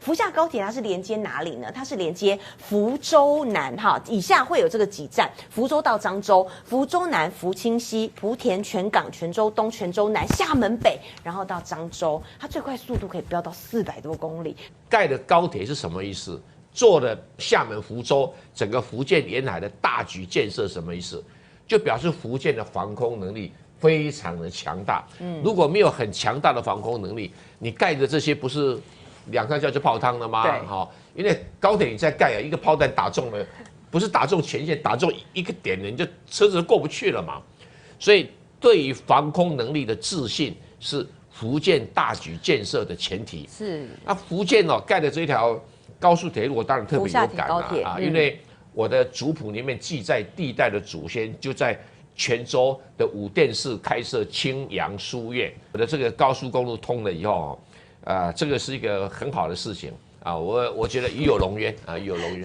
福厦高铁它是连接哪里呢？它是连接福州南哈，以下会有这个几站：福州到漳州、福州南、福清西、莆田、泉港、泉州东、泉州南、厦门北，然后到漳州，它最快速度可以飙到400多公里。盖的高铁是什么意思？做了厦门、福州整个福建沿海的大局建设什么意思？就表示福建的防空能力非常的强大。如果没有很强大的防空能力，你盖的这些不是2、3下就泡汤了吗？好，因为高铁你在盖啊，一个炮弹打中了，不是打中前线，打中一个点，你就车子过不去了嘛。所以对于防空能力的自信是福建大局建设的前提。是。那福建盖的这条高速铁路，我当然特别有感啊，因为我的族谱里面记载历代的祖先就在泉州的武殿寺开设青阳书院。我的这个高速公路通了以后，这个是一个很好的事情啊，我觉得与有荣焉啊，与有荣焉。